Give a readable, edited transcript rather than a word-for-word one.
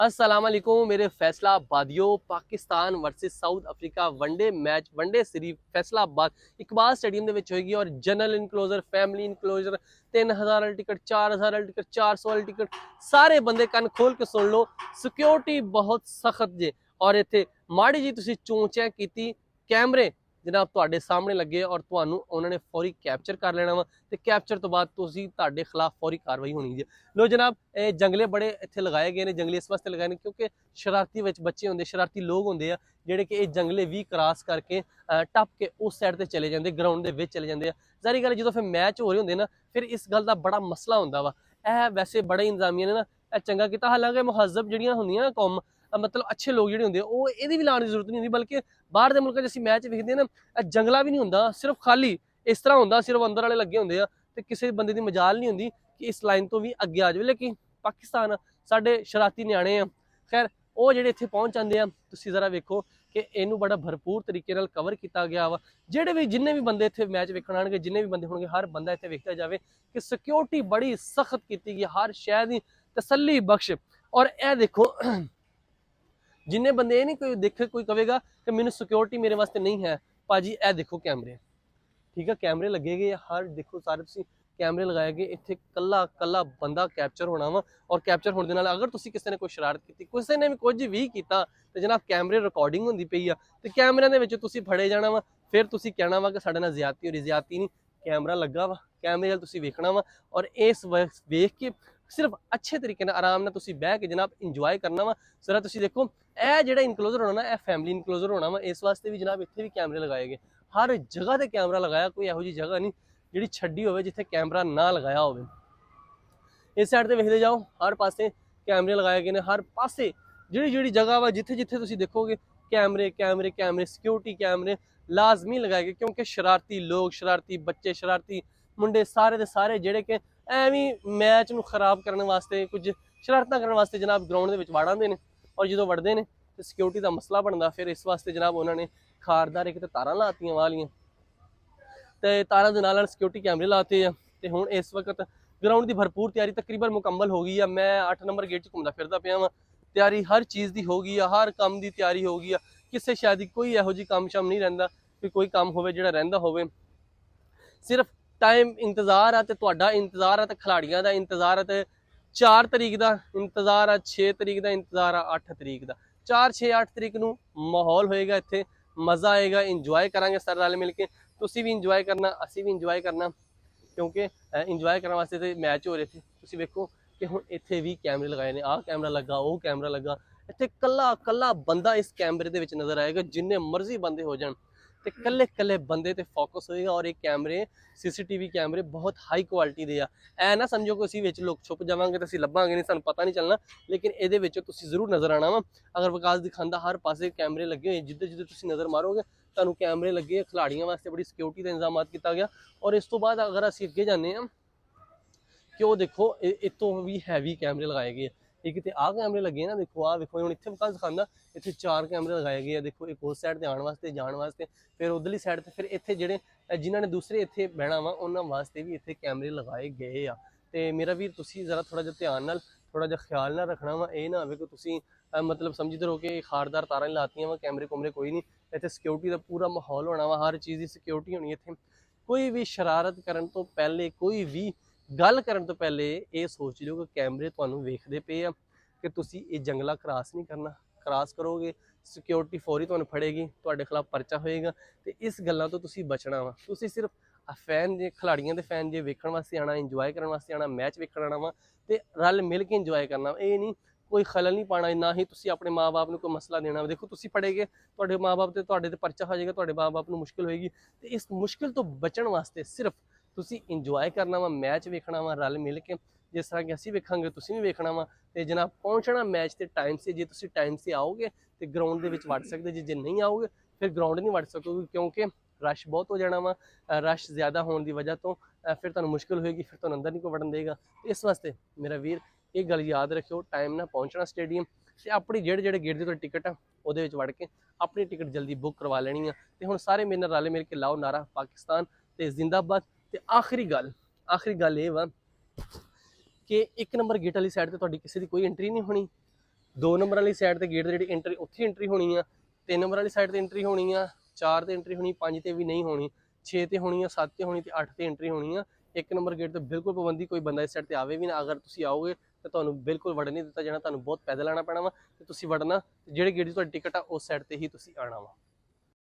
अस्सलाम वालेकुम मेरे फैसलाबादियों। Pakistan versus South Africa one day match one day series Faisalabad Iqbal stadium ਦੇ ਵਿੱਚ ਹੋਏਗੀ। और जनरल इनक्लोजर फैमिली इनक्लोजर 3000 वाली टिकट 4000 वाली टिकट 400 वाली टिकट सारे बंदे ਕੰਨ खोल के सुन लो। सिक्योरिटी बहुत सख्त जे और ਇੱਥੇ ਮਾੜੀ ਜੀ ਤੁਸੀਂ ਚੂੰ-ਚੈਂ ਕੀਤੀ ਕੈਮਰੇ जनाब ਤੁਹਾਡੇ सामने लगे और ਤੁਹਾਨੂੰ ਉਹਨਾਂ ਨੇ ਫੌਰੀ कैप्चर कर लेना ਵਾ ਤੇ कैप्चर तो बाद ਤੁਸੀਂ ਤੁਹਾਡੇ खिलाफ फौरी कार्रवाई होनी है। लो जनाब ਇਹ जंगले बड़े ਇੱਥੇ ਲਗਾਏ ਗਏ ਨੇ। जंगले इस वास्ते लगाए ने क्योंकि शरारती ਵਿੱਚ ਬੱਚੇ ਹੁੰਦੇ शरारती लोग ਹੁੰਦੇ ਆ ਜਿਹੜੇ ਕਿ ਇਹ जंगले ਵੀ ਕ੍ਰਾਸ ਕਰਕੇ ਟੱਪ ਕੇ ਉਸ ਸਾਈਡ ਤੇ ਚਲੇ ਜਾਂਦੇ ਗਰਾਊਂਡ ਦੇ ਵਿੱਚ ਚਲੇ ਜਾਂਦੇ ਆ। ਜ਼ਾਰੀ ਗੱਲ ਜਦੋਂ ਫਿਰ ਮੈਚ ਹੋ ਰਹੇ ਹੁੰਦੇ ਨਾ ਫਿਰ ਇਸ ਗੱਲ ਦਾ ਬੜਾ ਮਸਲਾ ਹੁੰਦਾ ਵਾ। ਇਹ ਵੈਸੇ ਬੜੇ ਇੰਤਜ਼ਾਮੀਆਂ ਨੇ ਨਾ ਇਹ ਚੰਗਾ ਕੀਤਾ। ਹਾਲਾਂਕਿ ਮੁਹੱਜ਼ਬ ਜਿਹੜੀਆਂ ਹੁੰਦੀਆਂ ਨਾ ਕੌਮ मतलब अच्छे लोग ਜਿਹੜੇ ਹੁੰਦੇ ਉਹ ਇਹਦੀ ਵੀ ਲਾਉਣ ਦੀ ਜ਼ਰੂਰਤ ਨਹੀਂ ਹੁੰਦੀ। ਬਲਕਿ ਬਾਹਰ ਦੇ ਮੁਲਕਾਂ 'ਚ ਅਸੀਂ ਮੈਚ ਵੇਖਦੇ ਨਾ ਜੰਗਲਾ ਵੀ ਨਹੀਂ ਹੁੰਦਾ, ਸਿਰਫ ਖਾਲੀ ਇਸ ਤਰ੍ਹਾਂ ਹੁੰਦਾ, ਸਿਰਫ ਅੰਦਰ ਵਾਲੇ ਲੱਗੇ ਹੁੰਦੇ ਆ ਤੇ ਕਿਸੇ ਬੰਦੇ ਦੀ ਮਜਾਲ ਨਹੀਂ ਹੁੰਦੀ ਕਿ ਇਸ ਲਾਈਨ ਤੋਂ ਵੀ ਅੱਗੇ ਆ ਜਾਵੇ। ਲੇਕਿਨ ਪਾਕਿਸਤਾਨ ਸਾਡੇ ਸ਼ਰਾਰਤੀ ਨਿਆਣੇ ਆ ਖੈਰ ਉਹ ਜਿਹੜੇ ਇੱਥੇ ਪਹੁੰਚ ਜਾਂਦੇ ਆ। ਤੁਸੀਂ ਜ਼ਰਾ ਵੇਖੋ ਕਿ ਇਹਨੂੰ ਬੜਾ ਭਰਪੂਰ ਤਰੀਕੇ ਨਾਲ ਕਵਰ ਕੀਤਾ ਗਿਆ ਵਾ। ਜਿਹੜੇ ਵੀ ਜਿੰਨੇ ਵੀ ਬੰਦੇ ਇੱਥੇ ਮੈਚ ਵੇਖਣ ਆਣਗੇ ਜਿੰਨੇ ਵੀ ਬੰਦੇ ਹੋਣਗੇ ਹਰ ਬੰਦਾ ਇੱਥੇ ਵੇਖਿਆ ਜਾਵੇ ਕਿ ਸਿਕਿਉਰਿਟੀ ਬੜੀ ਸਖਤ ਕੀਤੀ ਗਈ ਹਰ ਸ਼ੈ ਦੀ ਤਸੱਲੀ ਬਖਸ਼। ਔਰ ਇਹ ਦੇਖੋ जिन्ने बंदे नहीं कोई देखे कोई कहेगा कि मैंने सिक्योरिटी मेरे वास्ते नहीं है भाजी ए देखो कैमरे ठीक है कैमरे लगे गए हर देखो सारे कैमरे लगाए गए इतने कला कला बंदा कैप्चर होना वा। और कैप्चर होने नाल अगर तुसी किसी ने कोई शरारत की किसी ने भी कुछ भी किया तो जनाब कैमरे रिकॉर्डिंग होंदी पई आ ते कैमरिਆਂ ਦੇ ਵਿੱਚ ਤੁਸੀਂ ਫੜੇ ਜਾਣਾ ਵਾ। फिर ਤੁਸੀਂ कहना वा कि ਸਾਡੇ ਨਾਲ ਜ਼ਿਆਦਤੀ ਹੋ ਰਹੀ ਜ਼ਿਆਦਤੀ नहीं कैमरा लगा वा कैमरे ਨਾਲ ਤੁਸੀਂ ਵੇਖਣਾ ਵਾ। और इस वेख के सिर्फ अच्छे तरीके ਨਾਲ आराम ਨਾਲ ਤੁਸੀਂ ਬਹਿ ਕੇ जनाब इंजॉय करना वा। जरा ਤੁਸੀਂ देखो ਇਹ ਜਿਹੜਾ ਇਨਕਲੋਜ਼ਰ ਹੋਣਾ ਨਾ ਇਹ ਫੈਮਿਲੀ ਇਨਕਲੋਜ਼ਰ ਹੋਣਾ ਵਾ। ਇਸ ਵਾਸਤੇ ਵੀ ਜਨਾਬ ਇੱਥੇ ਵੀ ਕੈਮਰੇ ਲਗਾਏ ਗਏ ਹਰ ਜਗ੍ਹਾ ਤੇ ਕੈਮਰਾ ਲਗਾਇਆ। ਕੋਈ ਇਹੋ ਜਿਹੀ ਜਗ੍ਹਾ ਨਹੀਂ ਜਿਹੜੀ ਛੱਡੀ ਹੋਵੇ ਜਿੱਥੇ ਕੈਮਰਾ ਨਾ ਲਗਾਇਆ ਹੋਵੇ। ਇਸ ਸਾਈਡ ਤੇ ਵੇਖਦੇ ਜਾਓ ਹਰ ਪਾਸੇ ਕੈਮਰੇ ਲਗਾਏ ਗਏ ਨੇ ਹਰ ਪਾਸੇ ਜਿਹੜੀ ਜਿਹੜੀ ਜਗ੍ਹਾ ਵਾ ਜਿੱਥੇ ਜਿੱਥੇ ਤੁਸੀਂ ਦੇਖੋਗੇ कैमरे कैमरे कैमरे सिक्योरिटी कैमरे लाजमी लगाए गए क्योंकि शरारती लोग शरारती बच्चे शरारती मुंडे सारे दे सारे ਜਿਹੜੇ ਕਿ ਐਵੇਂ ਮੈਚ ਨੂੰ ਖਰਾਬ ਕਰਨ ਵਾਸਤੇ ਕੁਝ ਸ਼ਰਾਰਤਾਂ ਕਰਨ ਵਾਸਤੇ ਜਨਾਬ ਗਰਾਊਂਡ ਦੇ ਵਿੱਚ ਵੜ ਆਉਂਦੇ ਨੇ। और जो वड़ते हैं तो सिक्योरिटी का मसला बनता। फिर इस वास्ते जनाब उन्होंने खारदार एक तारा लातियां वालियां तो तारा के नाल सिक्योरिटी कैमरे लाते हैं। तो हुण इस वक्त ग्राउंड की भरपूर तैयारी तकरीबन मुकम्मल हो गई है। मैं 8 नंबर गेट च घूमता फिरदा पिया वां। तैयारी हर चीज़ की हो गई है हर काम की तैयारी हो गई है। किसी शायद कोई इहो जी काम शाम नहीं रहिंदा कि कोई काम होवे जिहड़ा रहिंदा होवे। सिर्फ टाइम इंतजार है तो तुहाडा इंतजार है तो खिलाड़ियों का इंतजार है। तो 4 तरीक का इंतजार है 6 तरीक का इंतजार है 8 तरीक का 4 6 8 तरीक नूं माहौल होएगा इत्थे मज़ा आएगा इंजॉय करांगे सारे रल मिल के। तुसीं भी इंजॉय करना असीं भी इंजॉय करना क्योंकि इंजॉय करने वास्ते तो मैच हो रहे थे। तुसीं वेखो कि हुण इत्थे भी कैमरे लगाए ने आ कैमरा लगा वो कैमरा लगा इत्थे कला कला बंदा इस कैमरे दे विच नज़र आएगा। जिन्ने मर्जी बंदे हो जाण ते कल्ले कल्ले बंदे ते फोकस होएगा। और ये कैमरे CCTV कैमरे बहुत हाई क्वालिटी दे आ। ऐ ना समझो कि असीं विच लोग छुप जावांगे तो असीं लभांगे नहीं सानूं पता नहीं चलना। लेकिन इहदे विच तुसीं जरूर नज़र आना वा। अगर विकास दिखांदा हर पासे कैमरे लगे हुए जिद्धर जिद्धर तुसीं नज़र मारोगे तुहानूं कैमरे लगे खिलाड़ियों वास्ते बड़ी सिक्योरिटी का इंतजाम किया गया। और इस तो बाद अगर असीं अगे जाने कि वो देखो इतों भी हैवी कैमरे लगाए गए एक तो आ कैमरे लगे ना देखो आ देखो हम इतने विकास दिखाता इतने 4 कैमरे लगाए गए। देखो एक उस साइड से आने वास्ते जाने वास्ते फिर उधरली साइड से फिर इतने जोड़े जिन्होंने दूसरे इतने बहना वा उन्होंने वास्ते भी इतने कैमरे लगाए गए आ। तो मेरा भी तुसी जरा थोड़ा जिहा ध्यान नाल थोड़ा जिहा ख्याल ना रखना वा। ये ना हो कि तुसी मतलब समझते रहो कि खारदार तारा लातियां वा कैमरे कुमरे कोई नहीं। इतने सिक्योरिटी का पूरा माहौल होना वा हर चीज़ की सिक्योरिटी होनी इतने। कोई भी शरारत करने तो पहले कोई भी गल करन तो पहले ये सोच लो कि कैमरे तुहानूं वेखदे पे आ कि तुसी ये जंगला क्रॉस नहीं करना। क्रॉस करोगे सिक्योरिटी फौरी तुहानूं फड़ेगी तुहाडे खिलाफ परचा होएगा। तो इस गल्लां तो तुसी बचना वा। तुसी सिर्फ फैन जे खिलाड़ियों के फैन जे वेखण वास्ते आना इंजॉय करने वास्ते आना मैच वेखण आना वा ते रल मिल के इंजॉय करना। ये नहीं कोई खलल नहीं पाना ना ही तुसी अपने माँ बाप नूं कोई मसला देना। देखो तुसी फड़ेगे तुहाडे माँ बाप ते तुहाडे ते परचा हो जाएगा तुहाडे माँ बाप नूं मुश्किल होएगी। तो इस मुश्किल तो बचण वास्ते सिर्फ तुसी इंजॉय करना वा मैच वेखना वा रल मिल के जिस तरह कि असीं वेखांगे तुसीं भी वेखना वा। ते जनाब पहुँचना मैच ते टाइम से जे तुसीं टाइम से आओगे तो ग्राउंड दे विच वड़ सकदे जे नहीं आओगे फिर ग्राउंड नहीं वड़ सकोगे क्योंकि रश बहुत हो जाना वा। रश ज़्यादा होने की वजह तो फिर तुहानूं मुश्किल होएगी फिर तुहानूं अंदर नहीं कोई वड़न देगा। इस वास्ते मेरा वीर ये गल याद रखियो टाइम ना पहुँचना स्टेडियम ते अपनी जेड़े जेड़े गेट दी टिकट आ उहदे विच वड़ के अपनी टिकट जल्दी बुक करवा लेनी है। ते हुण सारे मेरे नाल रल मिल के लाओ नारा पाकिस्तान ते जिंदाबाद। ते आखिरी गल ये वा कि 1 नंबर गेट वाली साइड ते तुहाडी किसी दी कोई एंट्री नहीं होनी 2 ਨੰਬਰ ਵਾਲੀ ਸਾਈਡ ਤੇ ਗੇਟ ਦੀ ਜਿਹੜੀ ਐਂਟਰੀ ਉੱਥੇ ਐਂਟਰੀ ਹੋਣੀ ਆ, 3 ਨੰਬਰ ਵਾਲੀ ਸਾਈਡ ਤੇ ਐਂਟਰੀ ਹੋਣੀ ਆ, 4 ਤੇ ਐਂਟਰੀ ਹੋਣੀ, 5 ਤੇ ਵੀ ਨਹੀਂ ਹੋਣੀ, 6 ਤੇ ਹੋਣੀ ਆ, 7 ਤੇ ਹੋਣੀ ਤੇ 8 ਤੇ ਐਂਟਰੀ ਹੋਣੀ ਆ। 1 ਨੰਬਰ ਗੇਟ ਤੇ ਬਿਲਕੁਲ ਪਾਬੰਦੀ, ਕੋਈ ਬੰਦਾ ਇਸ ਸਾਈਡ ਤੇ ਆਵੇ ਵੀ ਨਾ। ਅਗਰ ਤੁਸੀਂ ਆਓਗੇ ਤਾਂ ਤੁਹਾਨੂੰ ਬਿਲਕੁਲ ਵੜਨ ਨਹੀਂ ਦਿੱਤਾ ਜਾਣਾ, ਤੁਹਾਨੂੰ ਬਹੁਤ ਪੈਦਲ ਆਉਣਾ ਪੈਣਾ ਵਾ ਤੇ ਤੁਸੀਂ ਵੜਨਾ ਜਿਹੜੇ ਗੇਟ ਦੀ ਤੁਹਾਡੀ ਟਿਕਟ ਆ ਉਸ ਸਾਈਡ ਤੇ ਹੀ ਤੁਸੀਂ ਆਉਣਾ ਵਾ।